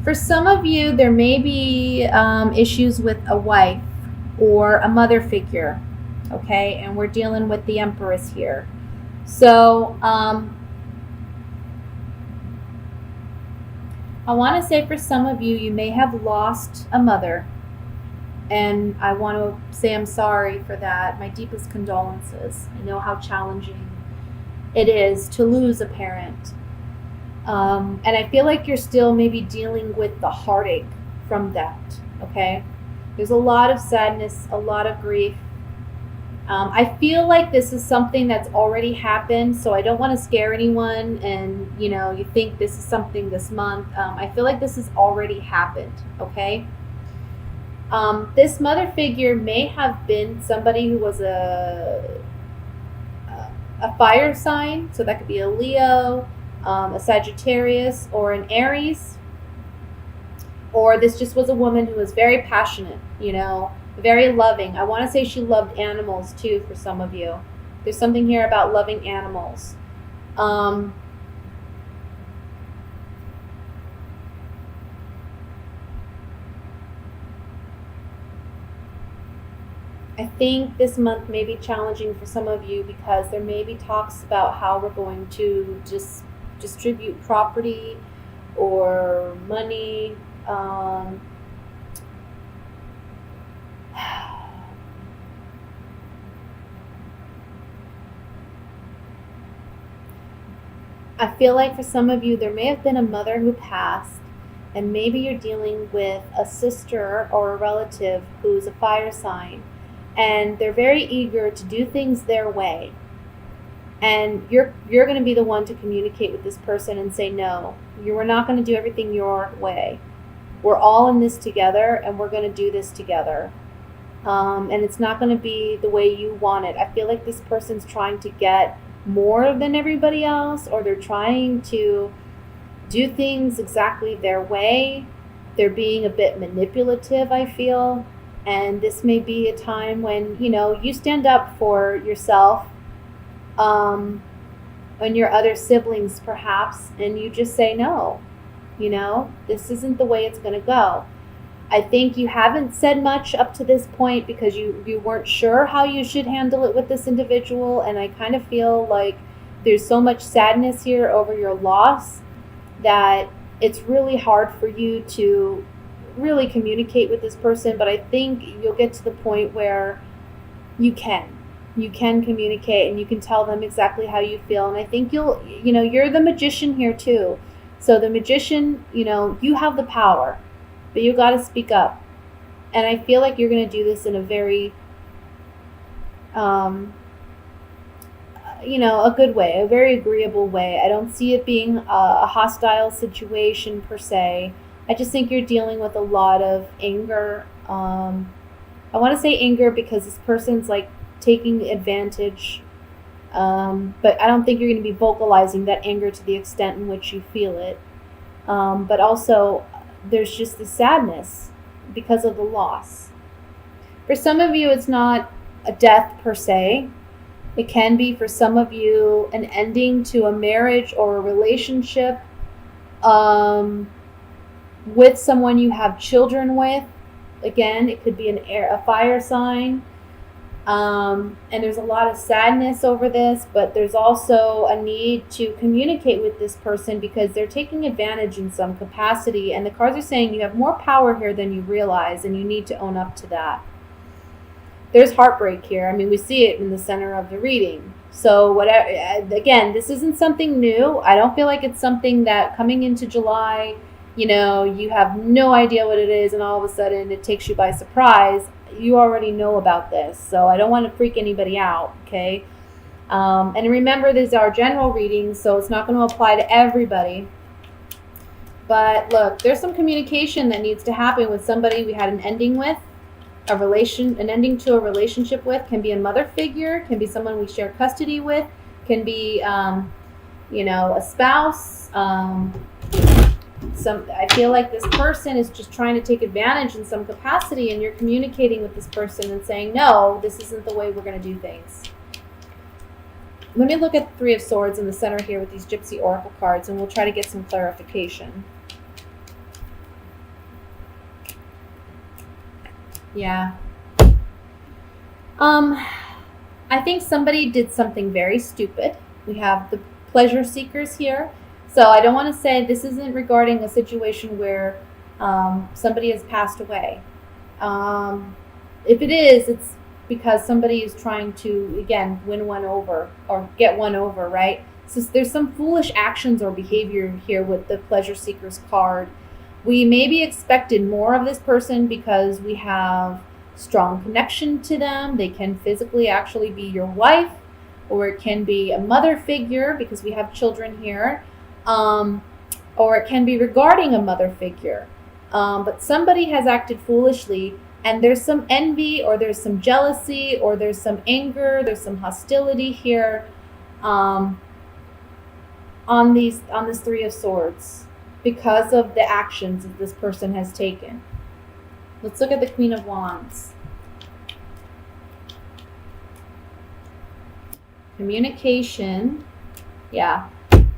For some of you, there may be issues with a wife or a mother figure, okay? And we're dealing with the Empress here. So I want to say for some of you, you may have lost a mother. And I want to say I'm sorry for that. My deepest condolences. I know how challenging it is to lose a parent. And I feel like you're still maybe dealing with the heartache from that, okay? There's a lot of sadness, a lot of grief. I feel like this is something that's already happened, so I don't want to scare anyone and, you think this is something this month. I feel like this has already happened, okay? This mother figure may have been somebody who was a fire sign, so that could be a Leo, a Sagittarius, or an Aries. Or this just was a woman who was very passionate, very loving. I want to say she loved animals too for some of you. There's something here about loving animals. I think this month may be challenging for some of you because there may be talks about how we're going to just distribute property or money. I feel like for some of you, there may have been a mother who passed, and maybe you're dealing with a sister or a relative who's a fire sign, and they're very eager to do things their way. And you're going to be the one to communicate with this person and say, no, we're not going to do everything your way. We're all in this together, and we're going to do this together. And it's not going to be the way you want it. I feel like this person's trying to get more than everybody else, or they're trying to do things exactly their way. They're being a bit manipulative, I feel. And this may be a time when, you stand up for yourself, and your other siblings perhaps, and you just say, no, this isn't the way it's going to go. I think you haven't said much up to this point because you weren't sure how you should handle it with this individual. And I kind of feel like there's so much sadness here over your loss that it's really hard for you to really communicate with this person. But I think you'll get to the point where you can communicate and you can tell them exactly how you feel. And I think you're the magician here too. So the magician, you have the power, but you got to speak up. And I feel like you're going to do this in a very, a good way, a very agreeable way. I don't see it being a hostile situation per se. I just think you're dealing with a lot of anger. I want to say anger because this person's like taking advantage. But I don't think you're going to be vocalizing that anger to the extent in which you feel it. But also, there's just the sadness because of the loss. For some of you, it's not a death per se. It can be for some of you an ending to a marriage or a relationship with someone you have children with. Again, it could be a fire sign. And there's a lot of sadness over this, but there's also a need to communicate with this person because they're taking advantage in some capacity. And the cards are saying you have more power here than you realize, and you need to own up to that. There's heartbreak here. I mean, we see it in the center of the reading. So again, this isn't something new. I don't feel like it's something that coming into July, you have no idea what it is, and all of a sudden it takes you by surprise. You already know about this, so I don't want to freak anybody out, okay? And remember, these are general readings, so it's not going to apply to everybody. But look, there's some communication that needs to happen with somebody we had an ending with, an ending to a relationship with. Can be a mother figure, can be someone we share custody with, can be, a spouse. I feel like this person is just trying to take advantage in some capacity, and you're communicating with this person and saying, no, this isn't the way we're going to do things. Let me look at the Three of Swords in the center here with these Gypsy Oracle cards, and we'll try to get some clarification. Yeah. I think somebody did something very stupid. We have the pleasure seekers here. So I don't want to say this isn't regarding a situation where somebody has passed away. If it is, it's because somebody is trying to, again, win one over or get one over, right? So there's some foolish actions or behavior here with the pleasure seekers card. We maybe expected more of this person because we have strong connection to them. They can physically actually be your wife, or it can be a mother figure because we have children here, or it can be regarding a mother figure. But somebody has acted foolishly, and there's some envy, or there's some jealousy, or there's some anger, there's some hostility here on this Three of Swords because of the actions that this person has taken. Let's look at the Queen of Wands. Communication. Yeah.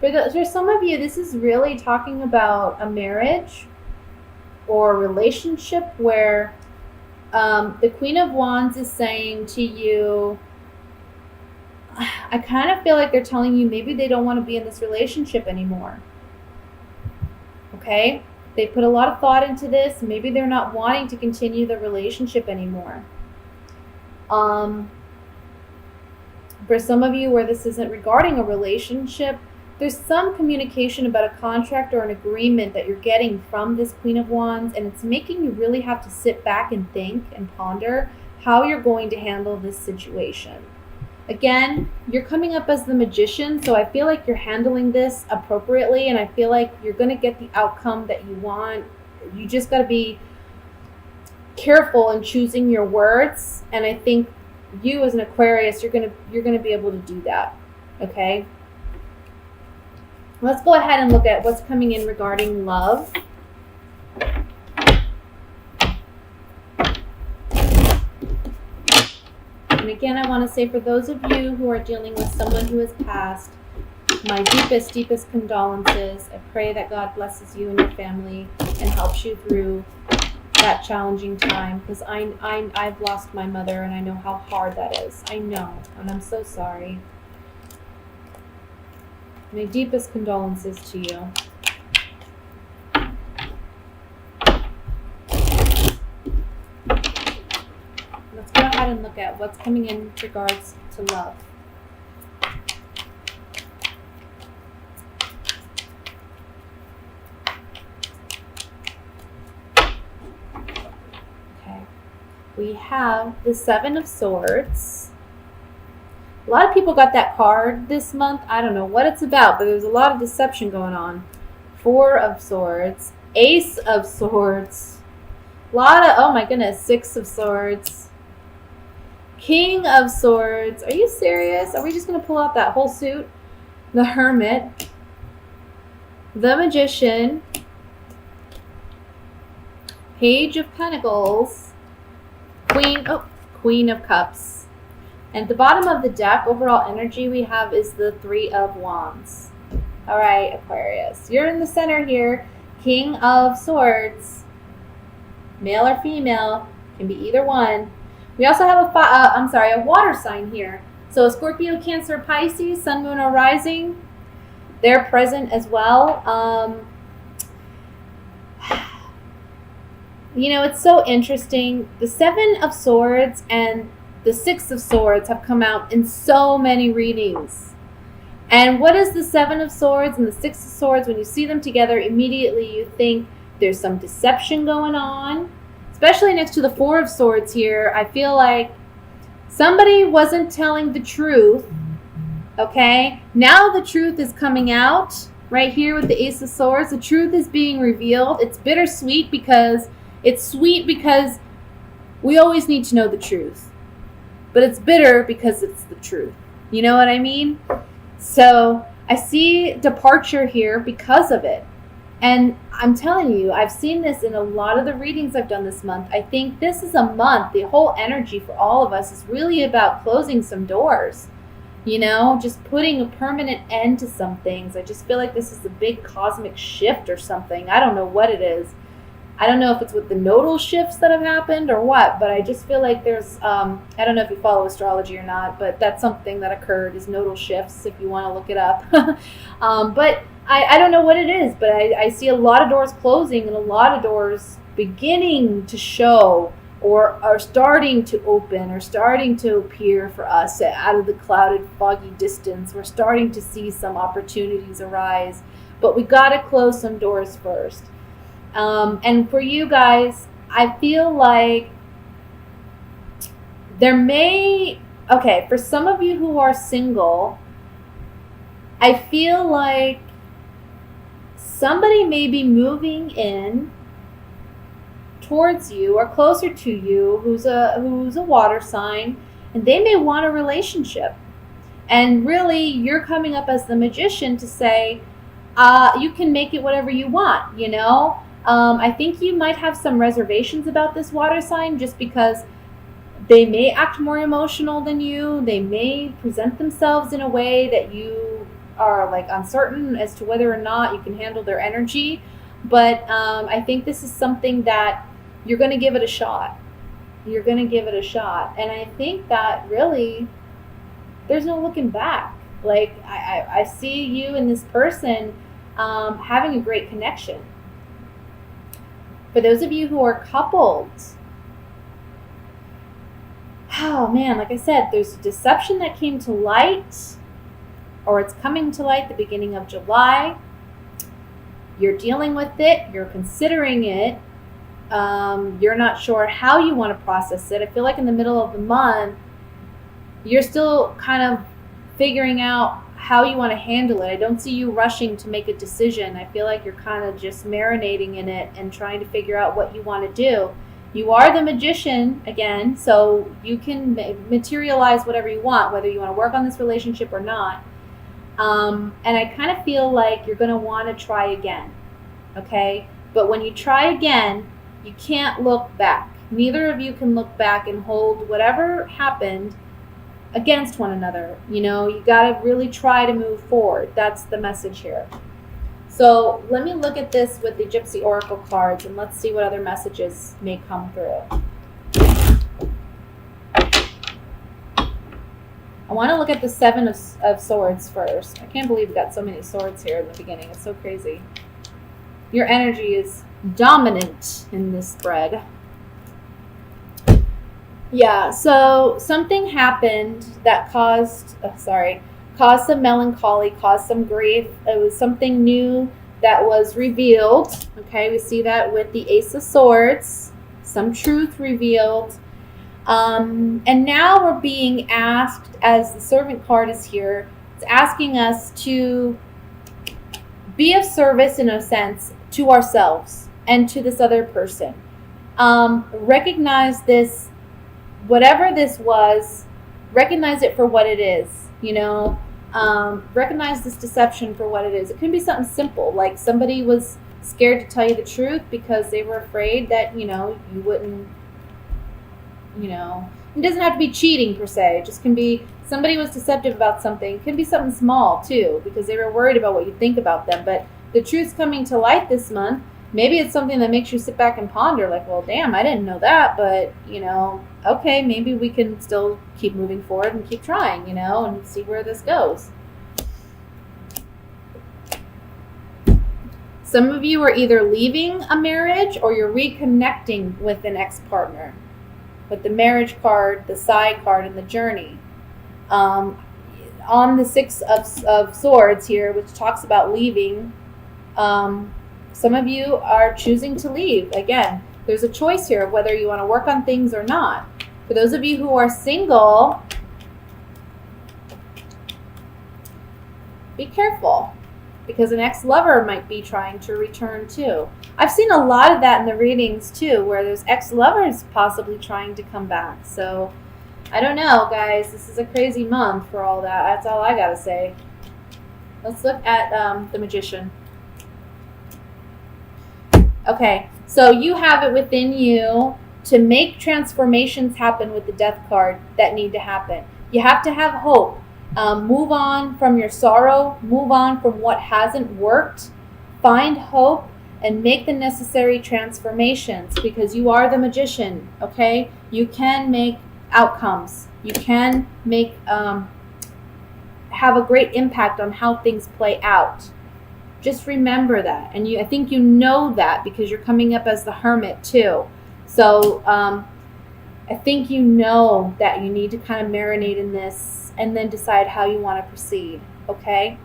For some of you, this is really talking about a marriage or a relationship where the Queen of Wands is saying to you, I kind of feel like they're telling you maybe they don't want to be in this relationship anymore. Okay? They put a lot of thought into this. Maybe they're not wanting to continue the relationship anymore. For some of you where this isn't regarding a relationship, there's some communication about a contract or an agreement that you're getting from this Queen of Wands, and it's making you really have to sit back and think and ponder how you're going to handle this situation. Again, you're coming up as the Magician, so I feel like you're handling this appropriately, and I feel like you're going to get the outcome that you want. You just got to be careful in choosing your words, and I think you as an Aquarius, you're going to be able to do that. Okay? Let's go ahead and look at what's coming in regarding love. And again, I want to say for those of you who are dealing with someone who has passed, my deepest, deepest condolences. I pray that God blesses you and your family and helps you through that challenging time, because I've lost my mother and I know how hard that is. I know, and I'm so sorry. My deepest condolences to you. Let's go ahead and look at what's coming in regards to love. Okay. We have the Seven of Swords. A lot of people got that card this month. I don't know what it's about, but there's a lot of deception going on. Four of Swords. Ace of Swords. A lot of, oh my goodness, Six of Swords. King of Swords. Are you serious? Are we just going to pull out that whole suit? The Hermit. The Magician. Page of Pentacles. Queen of Cups. And at the bottom of the deck, overall energy we have is the Three of Wands. All right, Aquarius. You're in the center here. King of Swords. Male or female. Can be either one. We also have a water sign here. So Scorpio, Cancer, Pisces, Sun, Moon, or Rising. They're present as well. You know, it's so interesting. The Seven of Swords and the Six of Swords have come out in so many readings. And what is the Seven of Swords and the Six of Swords? When you see them together, immediately you think there's some deception going on. Especially next to the Four of Swords here, I feel like somebody wasn't telling the truth. Okay? Now the truth is coming out right here with the Ace of Swords. The truth is being revealed. It's bittersweet because it's sweet because we always need to know the truth. But it's bitter because it's the truth. You know what I mean? So I see departure here because of it. And I'm telling you, I've seen this in a lot of the readings I've done this month. I think this is a month, the whole energy for all of us is really about closing some doors. You know, just putting a permanent end to some things. I just feel like this is a big cosmic shift or something. I don't know what it is. I don't know if it's with the nodal shifts that have happened or what, but I just feel like there's, I don't know if you follow astrology or not, but that's something that occurred is nodal shifts if you want to look it up. But I don't know what it is, but I see a lot of doors closing and a lot of doors beginning to show or are starting to open or starting to appear for us out of the clouded, foggy distance. We're starting to see some opportunities arise, but we got to close some doors first. And for you guys, I feel like for some of you who are single, I feel like somebody may be moving in towards you or closer to you who's a water sign, and they may want a relationship. And really, you're coming up as the magician to say, you can make it whatever you want, you know? I think you might have some reservations about this water sign just because they may act more emotional than you. They may present themselves in a way that you are like uncertain as to whether or not you can handle their energy. But I think this is something that you're going to give it a shot. You're going to give it a shot. And I think that really there's no looking back. Like I see you and this person having a great connection. For those of you who are coupled, oh man, like I said, there's a deception that came to light, or it's coming to light the beginning of July. You're dealing with it, you're considering it, you're not sure how you want to process it. I feel like in the middle of the month, you're still kind of figuring out how you want to handle it. I don't see you rushing to make a decision. I feel like you're kind of just marinating in it and trying to figure out what you want to do. You are the magician again, so you can materialize whatever you want, whether you want to work on this relationship or not. And I kind of feel like you're going to want to try again, okay? But when you try again, you can't look back. Neither of you can look back and hold whatever happened against one another. You know, you got to really try to move forward. That's the message here. So let me look at this with the Gypsy Oracle cards and let's see what other messages may come through. I want to look at the Seven of Swords first. I can't believe we got so many swords here in the beginning. It's so crazy. Your energy is dominant in this spread. Yeah, so something happened that caused some melancholy, caused some grief. It was something new that was revealed. Okay, we see that with the Ace of Swords, some truth revealed. And now we're being asked, as the Servant card is here, it's asking us to be of service in a sense to ourselves and to this other person. Recognize this. Whatever this was, recognize it for what it is, you know, recognize this deception for what it is. It can be something simple, like somebody was scared to tell you the truth because they were afraid that, you know, you wouldn't, you know, it doesn't have to be cheating per se. It just can be somebody was deceptive about something. It can be something small too, because they were worried about what you think about them. But the truth's coming to light this month. Maybe it's something that makes you sit back and ponder, like, well, damn, I didn't know that, but, you know, okay, maybe we can still keep moving forward and keep trying, you know, and see where this goes. Some of you are either leaving a marriage or you're reconnecting with an ex-partner. With the marriage card, the side card, and the journey. On the Six of Swords here, which talks about leaving, some of you are choosing to leave. Again, there's a choice here of whether you want to work on things or not. For those of you who are single, be careful, because an ex-lover might be trying to return too. I've seen a lot of that in the readings too, where there's ex-lovers possibly trying to come back. So I don't know, guys. This is a crazy month for all that. That's all I gotta say. Let's look at the Magician. Okay, so you have it within you to make transformations happen with the Death card that need to happen. You have to have hope. Move on from your sorrow. Move on from what hasn't worked. Find hope and make the necessary transformations, because you are the magician, okay? You can make outcomes. You can make have a great impact on how things play out. Just remember that. And I think you know that because you're coming up as the Hermit too. So I think you know that you need to kind of marinate in this and then decide how you want to proceed, okay?